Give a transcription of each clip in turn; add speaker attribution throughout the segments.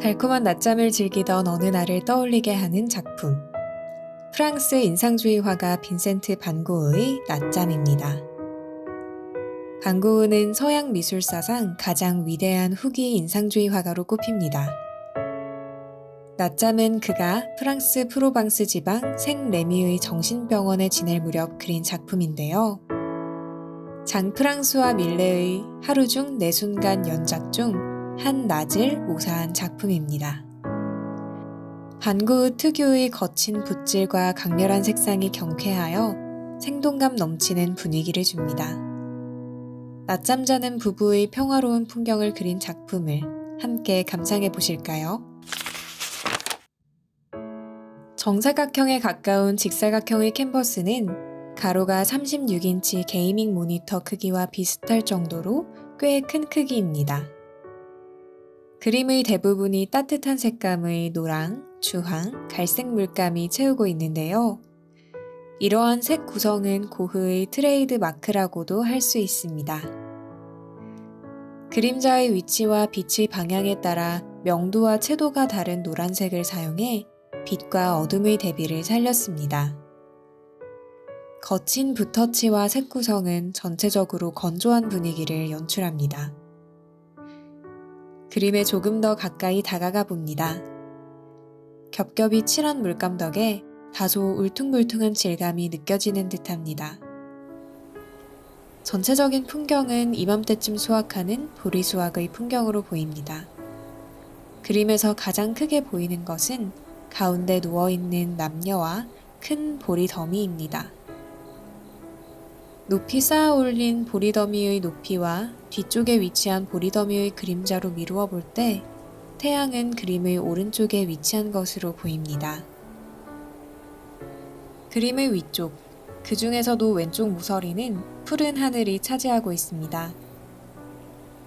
Speaker 1: 달콤한 낮잠을 즐기던 어느 날을 떠올리게 하는 작품. 프랑스 인상주의 화가 빈센트 반 고흐의 낮잠입니다. 반 고흐는 서양 미술사상 가장 위대한 후기 인상주의 화가로 꼽힙니다. 낮잠은 그가 프랑스 프로방스 지방 생레미의 정신병원에 지낼 무렵 그린 작품인데요. 장 프랑스와 밀레의 하루 중 네 순간 연작 중 한 낮을 묘사한 작품입니다. 반 고흐 특유의 거친 붓질과 강렬한 색상이 경쾌하여 생동감 넘치는 분위기를 줍니다. 낮잠 자는 부부의 평화로운 풍경을 그린 작품을 함께 감상해 보실까요? 정사각형에 가까운 직사각형의 캔버스는 가로가 36인치 게이밍 모니터 크기와 비슷할 정도로 꽤 큰 크기입니다. 그림의 대부분이 따뜻한 색감의 노랑, 주황, 갈색 물감이 채우고 있는데요. 이러한 색 구성은 고흐의 트레이드 마크라고도 할 수 있습니다. 그림자의 위치와 빛의 방향에 따라 명도와 채도가 다른 노란색을 사용해 빛과 어둠의 대비를 살렸습니다. 거친 붓터치와 색 구성은 전체적으로 건조한 분위기를 연출합니다. 그림에 조금 더 가까이 다가가 봅니다. 겹겹이 칠한 물감 덕에 다소 울퉁불퉁한 질감이 느껴지는 듯합니다. 전체적인 풍경은 이맘때쯤 수확하는 보리 수확의 풍경으로 보입니다. 그림에서 가장 크게 보이는 것은 가운데 누워있는 남녀와 큰 보리 더미입니다. 높이 쌓아 올린 보리 더미의 높이와 뒤쪽에 위치한 보리 더미의 그림자로 미루어 볼 때 태양은 그림의 오른쪽에 위치한 것으로 보입니다. 그림의 위쪽, 그 중에서도 왼쪽 모서리는 푸른 하늘이 차지하고 있습니다.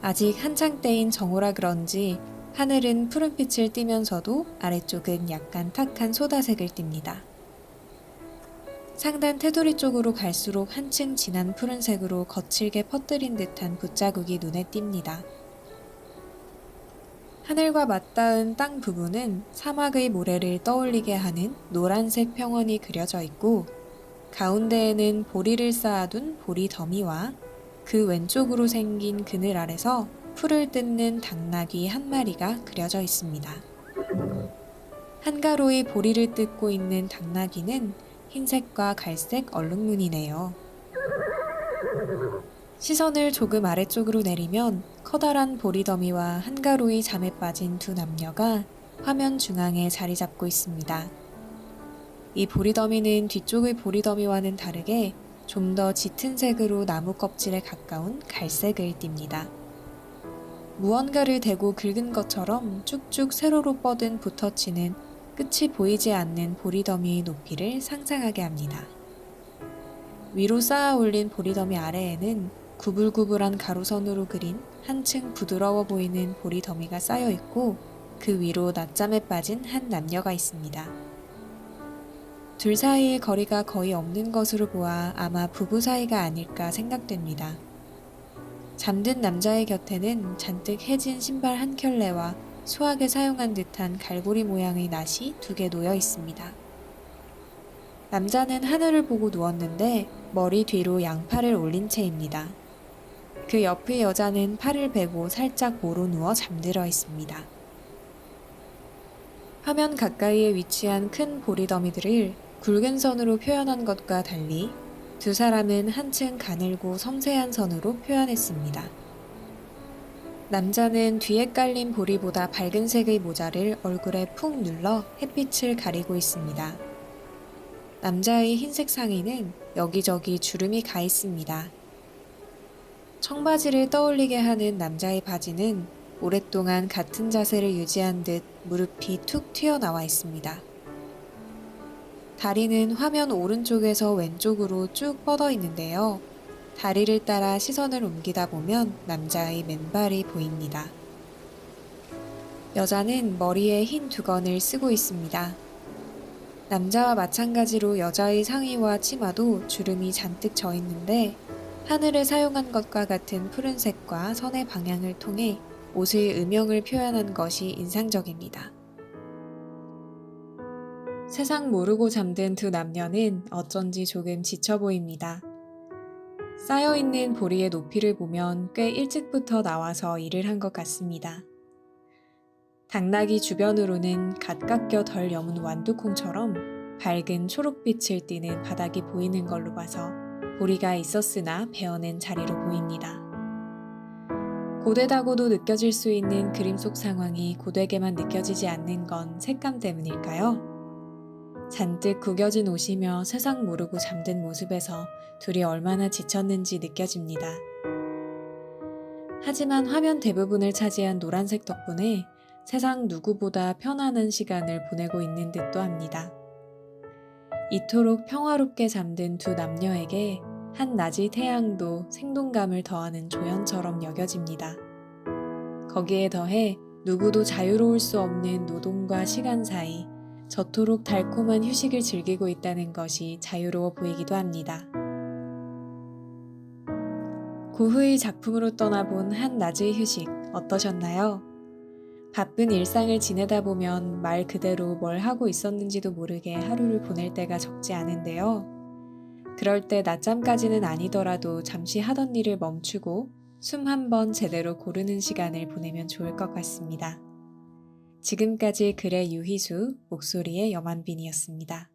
Speaker 1: 아직 한창 때인 정오라 그런지 하늘은 푸른빛을 띠면서도 아래쪽은 약간 탁한 소다색을 띱니다. 상단 테두리 쪽으로 갈수록 한층 진한 푸른색으로 거칠게 퍼뜨린 듯한 붓자국이 눈에 띕니다. 하늘과 맞닿은 땅 부분은 사막의 모래를 떠올리게 하는 노란색 평원이 그려져 있고 가운데에는 보리를 쌓아둔 보리 더미와 그 왼쪽으로 생긴 그늘 아래서 풀을 뜯는 당나귀 한 마리가 그려져 있습니다. 한가로이 보리를 뜯고 있는 당나귀는 흰색과 갈색 얼룩무늬네요. 시선을 조금 아래쪽으로 내리면 커다란 보리더미와 한가로이 잠에 빠진 두 남녀가 화면 중앙에 자리 잡고 있습니다. 이 보리더미는 뒤쪽의 보리더미와는 다르게 좀 더 짙은 색으로 나무 껍질에 가까운 갈색을 띱니다. 무언가를 대고 긁은 것처럼 쭉쭉 세로로 뻗은 붓터치는 끝이 보이지 않는 보리더미의 높이를 상상하게 합니다. 위로 쌓아 올린 보리더미 아래에는 구불구불한 가로선으로 그린 한층 부드러워 보이는 보리더미가 쌓여 있고 그 위로 낮잠에 빠진 한 남녀가 있습니다. 둘 사이의 거리가 거의 없는 것으로 보아 아마 부부 사이가 아닐까 생각됩니다. 잠든 남자의 곁에는 잔뜩 해진 신발 한 켤레와 수학에 사용한 듯한 갈고리 모양의 낫이 2개 놓여 있습니다. 남자는 하늘을 보고 누웠는데 머리 뒤로 양팔을 올린 채입니다. 그 옆의 여자는 팔을 베고 살짝 모로 누워 잠들어 있습니다. 화면 가까이에 위치한 큰 보리더미들을 굵은 선으로 표현한 것과 달리 두 사람은 한층 가늘고 섬세한 선으로 표현했습니다. 남자는 뒤에 깔린 보리보다 밝은 색의 모자를 얼굴에 푹 눌러 햇빛을 가리고 있습니다. 남자의 흰색 상의는 여기저기 주름이 가 있습니다. 청바지를 떠올리게 하는 남자의 바지는 오랫동안 같은 자세를 유지한 듯 무릎이 툭 튀어나와 있습니다. 다리는 화면 오른쪽에서 왼쪽으로 쭉 뻗어 있는데요. 다리를 따라 시선을 옮기다 보면 남자의 맨발이 보입니다. 여자는 머리에 흰 두건을 쓰고 있습니다. 남자와 마찬가지로 여자의 상의와 치마도 주름이 잔뜩 져 있는데 하늘을 사용한 것과 같은 푸른색과 선의 방향을 통해 옷의 음영을 표현한 것이 인상적입니다. 세상 모르고 잠든 두 남녀는 어쩐지 조금 지쳐 보입니다. 쌓여있는 보리의 높이를 보면 꽤 일찍부터 나와서 일을 한 것 같습니다. 당나귀 주변으로는 갓 깎여 덜 여문 완두콩처럼 밝은 초록빛을 띠는 바닥이 보이는 걸로 봐서 보리가 있었으나 베어낸 자리로 보입니다. 고되다고도 느껴질 수 있는 그림 속 상황이 고되게만 느껴지지 않는 건 색감 때문일까요? 잔뜩 구겨진 옷이며 세상 모르고 잠든 모습에서 둘이 얼마나 지쳤는지 느껴집니다. 하지만 화면 대부분을 차지한 노란색 덕분에 세상 누구보다 편안한 시간을 보내고 있는 듯도 합니다. 이토록 평화롭게 잠든 두 남녀에게 한낮의 태양도 생동감을 더하는 조연처럼 여겨집니다. 거기에 더해 누구도 자유로울 수 없는 노동과 시간 사이 저토록 달콤한 휴식을 즐기고 있다는 것이 자유로워 보이기도 합니다. 고흐의 작품으로 떠나본 한낮의 휴식 어떠셨나요? 바쁜 일상을 지내다 보면 말 그대로 뭘 하고 있었는지도 모르게 하루를 보낼 때가 적지 않은데요. 그럴 때 낮잠까지는 아니더라도 잠시 하던 일을 멈추고 숨 한 번 제대로 고르는 시간을 보내면 좋을 것 같습니다. 지금까지 글의 유희수, 목소리의 염한빈이었습니다.